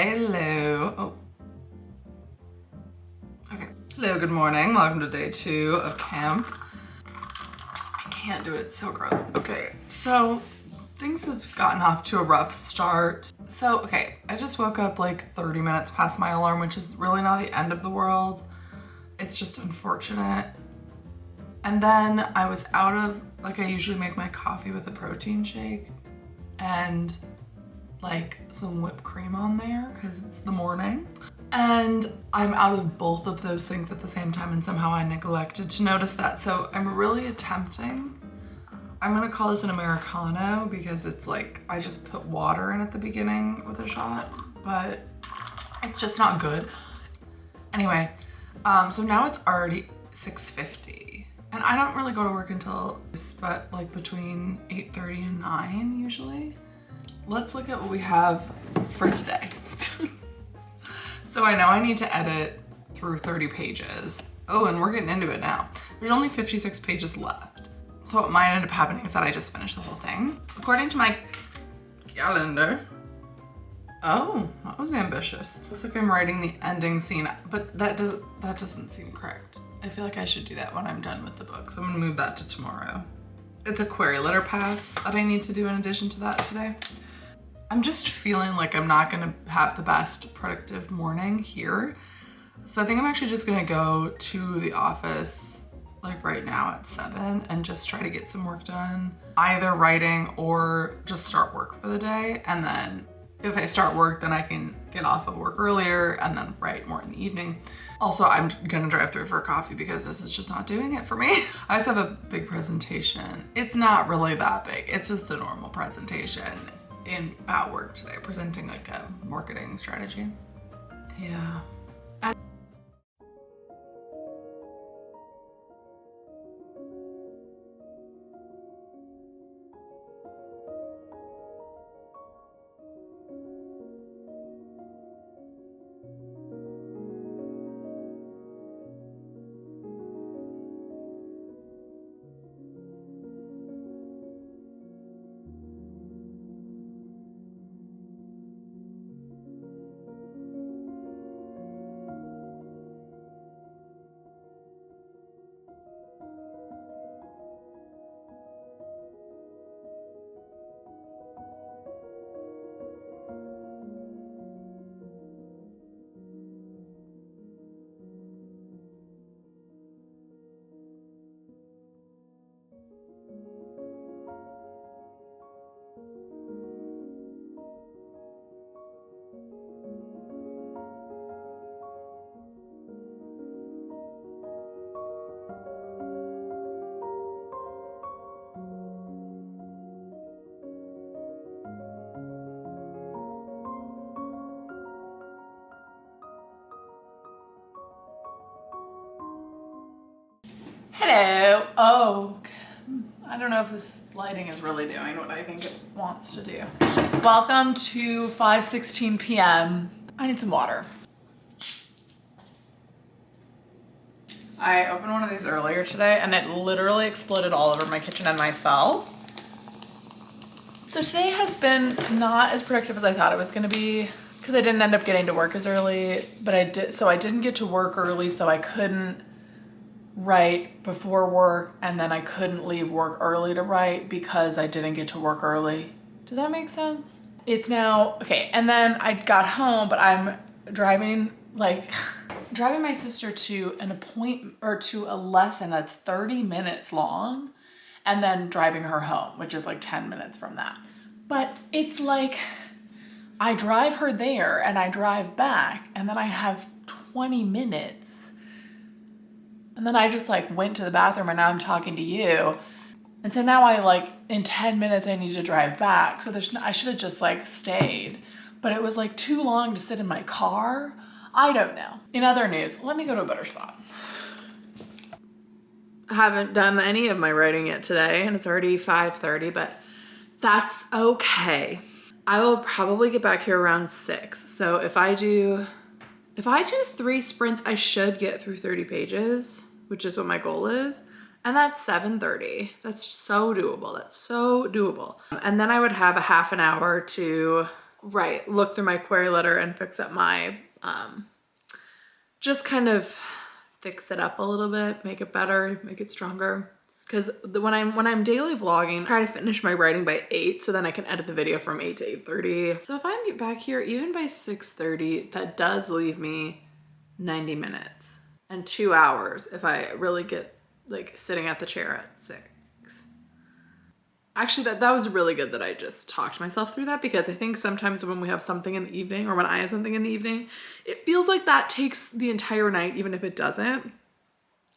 Hello. Oh. Okay. Hello, good morning. Welcome to day 2 of camp. I can't do it, it's so gross. Okay, so things have gotten off to a rough start. Okay, I just woke up like 30 minutes past my alarm, which is really not the end of the world. It's just unfortunate. And then I was out of, I usually make my coffee with a protein shake and like some whipped cream on there because it's the morning. And I'm out of both of those things at the same time, and somehow I neglected to notice that. So I'm really attempting, I'm gonna call this an Americano because it's like, I just put water in at the beginning with a shot, but it's just not good. Anyway, so now it's already 6:50 and I don't really go to work until, but like between 8:30 and 9 usually. Let's look at what we have for today. So I know I need to edit through 30 pages. Oh, and we're getting into it now. There's only 56 pages left. So what might end up happening is that I just finished the whole thing. According to my calendar. Oh, that was ambitious. Looks like I'm writing the ending scene, but that doesn't seem correct. I feel like I should do that when I'm done with the book. So I'm gonna move that to tomorrow. It's a query letter pass that I need to do in addition to that today. I'm just feeling like I'm not gonna have the best productive morning here. So I think I'm actually just gonna go to the office like right now at 7 and just try to get some work done, either writing or just start work for the day. And then if I start work, then I can get off of work earlier and then write more in the evening. Also, I'm gonna drive through for a coffee because this is just not doing it for me. I just have a big presentation. It's not really that big. It's just a normal presentation at work today, presenting like a marketing strategy. Yeah. Hello. Oh, I don't know if this lighting is really doing what I think it wants to do. Welcome to 5:16 p.m. I need some water. I opened one of these earlier today and it literally exploded all over my kitchen and myself. So today has been not as productive as I thought it was gonna be because I didn't end up getting to work as early, but I didn't get to work early, so I couldn't write before work, and then I couldn't leave work early to write because I didn't get to work early. Does that make sense? It's now, okay, and then I got home, but I'm driving my sister to an appointment or to a lesson that's 30 minutes long, and then driving her home, which is like 10 minutes from that. But it's like, I drive her there and I drive back, and then I have 20 minutes. And then I just like went to the bathroom and now I'm talking to you. And so now in 10 minutes I need to drive back. So I should have just like stayed, but it was like too long to sit in my car. I don't know. In other news, let me go to a better spot. I haven't done any of my writing yet today and it's already 5:30, but that's okay. I will probably get back here around 6. So if I do 3 sprints, I should get through 30 pages, which is what my goal is. And that's 7:30. That's so doable. That's so doable. And then I would have a half an hour to right, look through my query letter and fix up my, just kind of fix it up a little bit, make it better, make it stronger. Because when I'm daily vlogging, I try to finish my writing by 8 so then I can edit the video from 8 to 8:30. So if I'm back here even by 6:30, that does leave me 90 minutes and 2 hours if I really get like sitting at the chair at 6. Actually, that was really good that I just talked myself through that, because I think sometimes when we have something in the evening, or when I have something in the evening, it feels like that takes the entire night, even if it doesn't.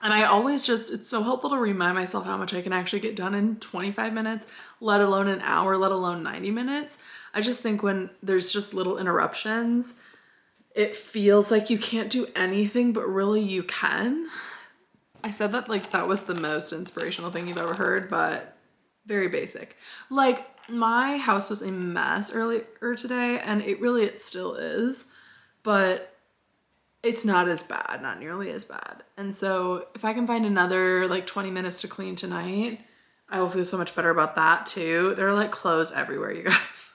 And I always it's so helpful to remind myself how much I can actually get done in 25 minutes, let alone an hour, let alone 90 minutes. I just think when there's just little interruptions, it feels like you can't do anything, but really you can. I said that like that was the most inspirational thing you've ever heard, but very basic. Like, my house was a mess earlier today, and it still is, but it's not as bad, not nearly as bad. And so if I can find another like 20 minutes to clean tonight, I will feel so much better about that too. There are like clothes everywhere, you guys.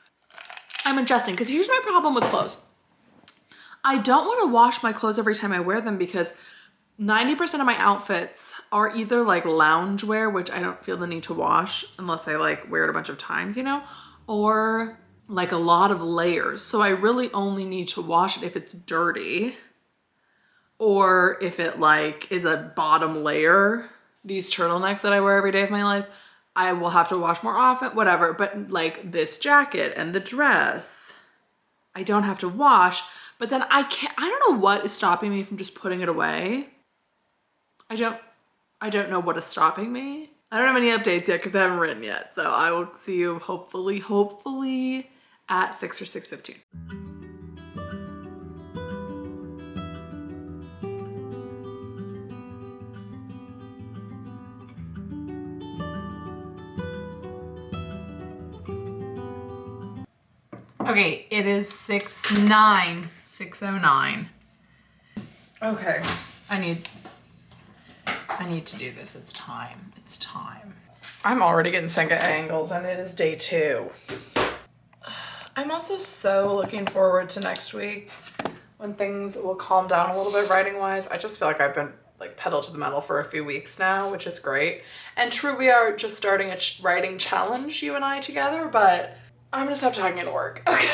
I'm adjusting, because here's my problem with clothes. I don't want to wash my clothes every time I wear them, because 90% of my outfits are either like loungewear, which I don't feel the need to wash unless I like wear it a bunch of times, you know, or like a lot of layers. So I really only need to wash it if it's dirty, or if it like is a bottom layer. These turtlenecks that I wear every day of my life, I will have to wash more often, whatever. But like this jacket and the dress, I don't have to wash, but then I don't know what is stopping me from just putting it away. I don't know what is stopping me. I don't have any updates yet because I haven't written yet. So I will see you hopefully at 6 or 6:15. Okay, it is 6:09. Okay, I need to do this. It's time. I'm already getting sick at angles, and it is day 2. I'm also so looking forward to next week when things will calm down a little bit writing wise. I just feel like I've been like pedal to the metal for a few weeks now, which is great. And true, we are just starting a writing challenge, you and I together, but I'm gonna stop talking and work. Okay.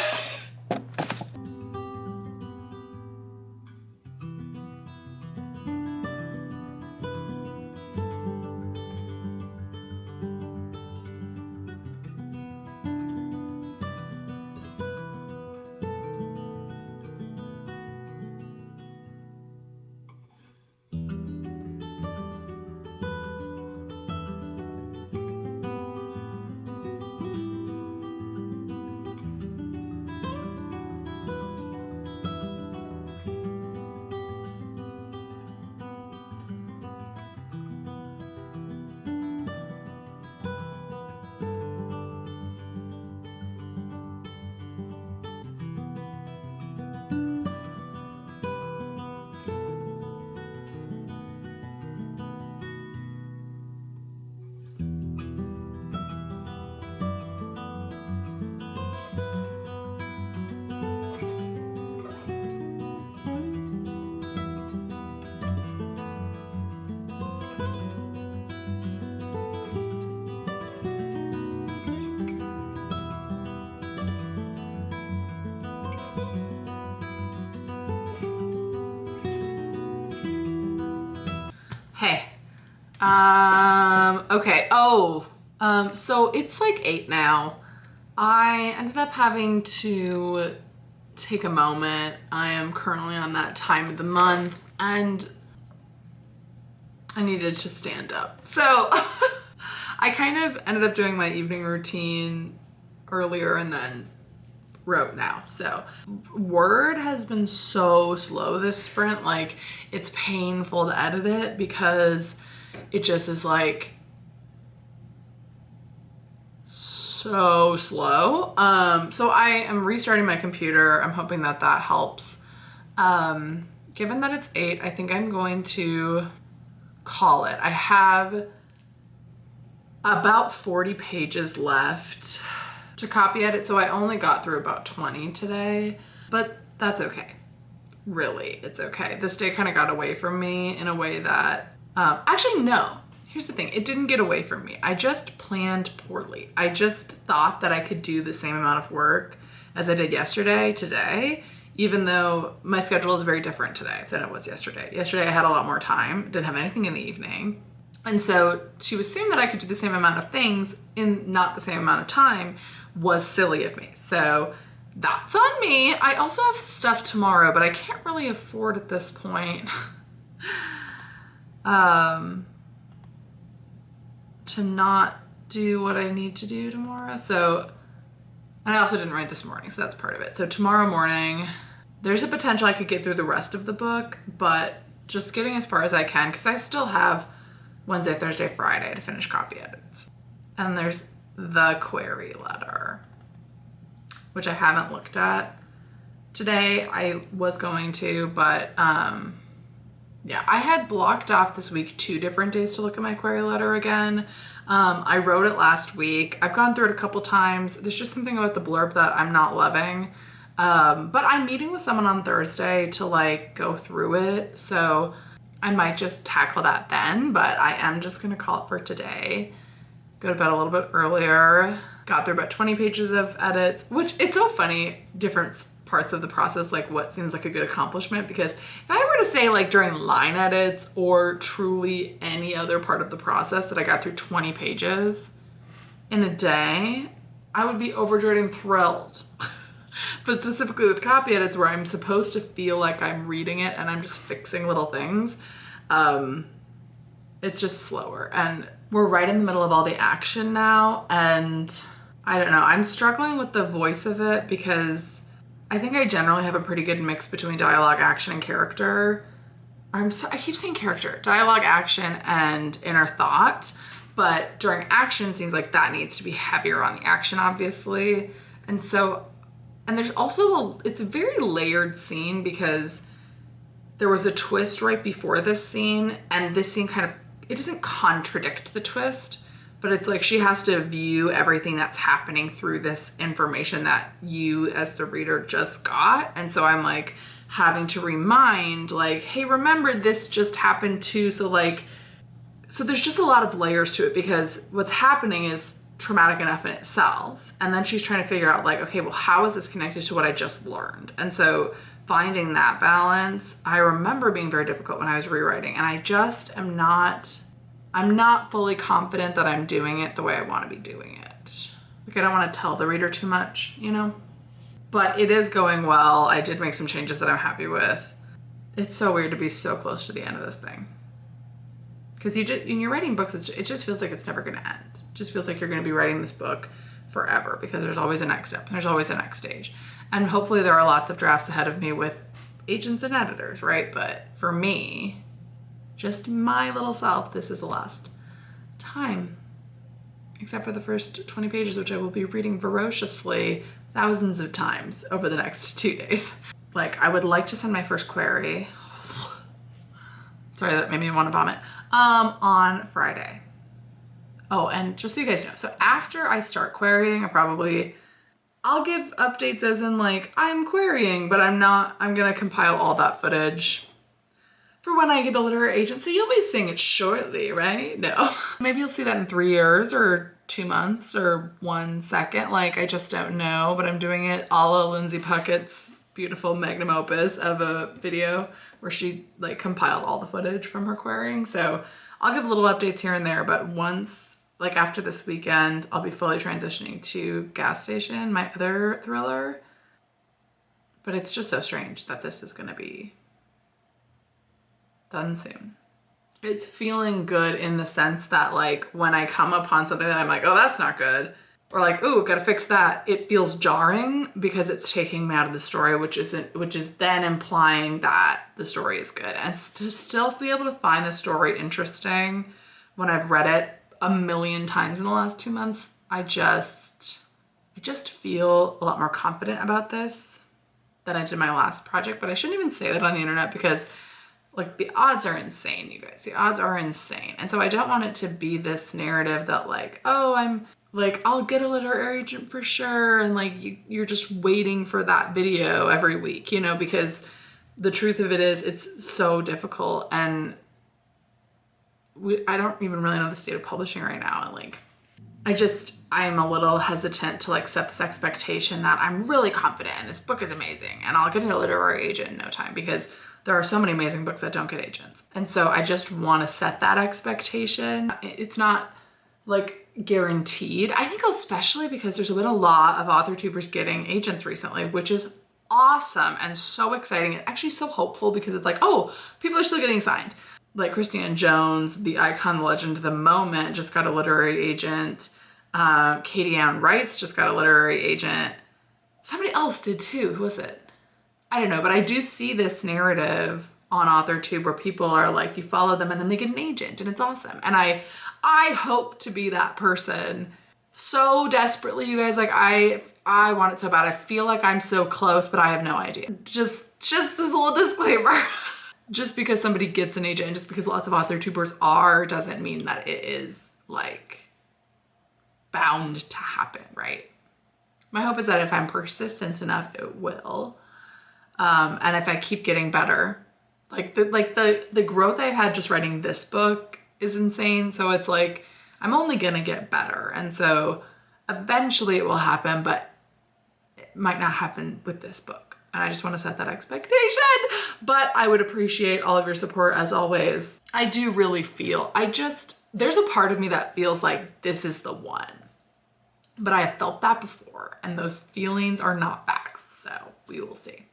Hey, okay. So it's like 8 now. I ended up having to take a moment. I am currently on that time of the month, and I needed to stand up. So I kind of ended up doing my evening routine earlier and then wrote now. So Word has been so slow this sprint. Like, it's painful to edit it because it just is like so slow. So I am restarting my computer. I'm hoping that helps. Given that it's 8, I think I'm going to call it. I have about 40 pages left. to copy edit, so I only got through about 20 today, but that's okay. Really, it's okay. This day kind of got away from me in a way that, actually no. Here's the thing, it didn't get away from me. I just planned poorly. I just thought that I could do the same amount of work as I did yesterday, today, even though my schedule is very different today than it was yesterday. Yesterday I had a lot more time, didn't have anything in the evening. And so to assume that I could do the same amount of things in not the same amount of time was silly of me. So that's on me. I also have stuff tomorrow, but I can't really afford at this point to not do what I need to do tomorrow. So, and I also didn't write this morning, so that's part of it. So tomorrow morning, there's a potential I could get through the rest of the book, but just getting as far as I can, because I still have Wednesday, Thursday, Friday to finish copy edits. And there's the query letter, which I haven't looked at today. I was going to, but yeah, I had blocked off this week 2 different days to look at my query letter again. I wrote it last week. I've gone through it a couple times. There's just something about the blurb that I'm not loving. But I'm meeting with someone on Thursday to like go through it. So I might just tackle that then, but I am just gonna call it for today. Go to bed a little bit earlier. Got through about 20 pages of edits, which it's so funny, different parts of the process, like what seems like a good accomplishment, because if I were to say like during line edits or truly any other part of the process that I got through 20 pages in a day, I would be overjoyed and thrilled. But specifically with copy edits where I'm supposed to feel like I'm reading it and I'm just fixing little things, it's just slower. And we're right in the middle of all the action now, and I don't know, I'm struggling with the voice of it because I think I generally have a pretty good mix between dialogue, action, and character. I keep saying character, dialogue, action, and inner thought. But during action scenes, like that needs to be heavier on the action, obviously. And so, and there's also it's a very layered scene because there was a twist right before this scene, and this scene kind of, it doesn't contradict the twist, but it's like she has to view everything that's happening through this information that you as the reader just got. And so I'm like having to remind like, hey, remember this just happened too. So there's just a lot of layers to it because what's happening is traumatic enough in itself. And then she's trying to figure out like, okay, well, how is this connected to what I just learned? And so finding that balance, I remember being very difficult when I was rewriting, and I just I'm not fully confident that I'm doing it the way I want to be doing it. Like I don't want to tell the reader too much, you know? But it is going well. I did make some changes that I'm happy with. It's so weird to be so close to the end of this thing. Because when you're writing books, it just feels like it's never going to end. It just feels like you're going to be writing this book forever because there's always a next step and there's always a next stage. And hopefully there are lots of drafts ahead of me with agents and editors, right? But for me, just my little self, this is the last time. Except for the first 20 pages, which I will be reading voraciously thousands of times over the next 2 days. Like, I would like to send my first query. Sorry, that made me want to vomit. On Friday. Oh, and just so you guys know, so after I start querying, I'll give updates as in like, I'm querying, but I'm gonna compile all that footage for when I get a literary agent. So you'll be seeing it shortly, right? No. Maybe you'll see that in 3 years or 2 months or 1 second. Like, I just don't know, but I'm doing it a la Lindsay Puckett's beautiful magnum opus of a video where she like compiled all the footage from her querying. So I'll give little updates here and there, but once, like after this weekend, I'll be fully transitioning to Gas Station, my other thriller. But it's just so strange that this is gonna be done soon. It's feeling good in the sense that like when I come upon something that I'm like, oh, that's not good, or like, ooh, gotta fix that, it feels jarring because it's taking me out of the story, which is then implying that the story is good. And to still be able to find the story interesting when I've read it a million times in the last 2 months, I just feel a lot more confident about this than I did my last project. But I shouldn't even say that on the internet because like the odds are insane, you guys. The odds are insane. And so I don't want it to be this narrative that like, oh, like, I'll get a literary agent for sure. And like, you're just waiting for that video every week, you know, because the truth of it is it's so difficult. And I don't even really know the state of publishing right now. And like, I'm a little hesitant to like set this expectation that I'm really confident and this book is amazing and I'll get a literary agent in no time, because there are so many amazing books that don't get agents. And so I just want to set that expectation. It's not like guaranteed. I think especially because there's been a lot of author tubers getting agents recently, which is awesome and so exciting and actually so hopeful, because it's like, oh, people are still getting signed. Like Christiane Jones, the icon, the legend, the moment, just got a literary agent. Katie Ann Wrights just got a literary agent. Somebody else did too. Who was it? I don't know, but I do see this narrative on AuthorTube where people are like, you follow them and then they get an agent and it's awesome. And I hope to be that person so desperately, you guys. Like I want it so bad. I feel like I'm so close, but I have no idea. Just as a little disclaimer. Just because somebody gets an agent and just because lots of author tubers are doesn't mean that it is like bound to happen, right? My hope is that if I'm persistent enough, it will. And if I keep getting better, like the growth I've had just writing this book is insane. So it's like, I'm only gonna get better. And so eventually it will happen, but it might not happen with this book. And I just want to set that expectation, but I would appreciate all of your support as always. I do really feel, there's a part of me that feels like this is the one, but I have felt that before and those feelings are not facts. So we will see.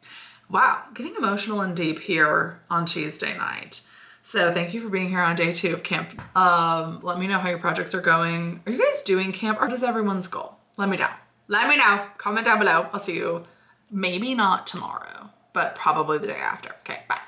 Wow, getting emotional and deep here on Tuesday night. So thank you for being here on day 2 of camp. Let me know how your projects are going. Are you guys doing camp, or does everyone's goal? Let me know. Let me know. Comment down below. I'll see you maybe not tomorrow, but probably the day after. Okay, bye.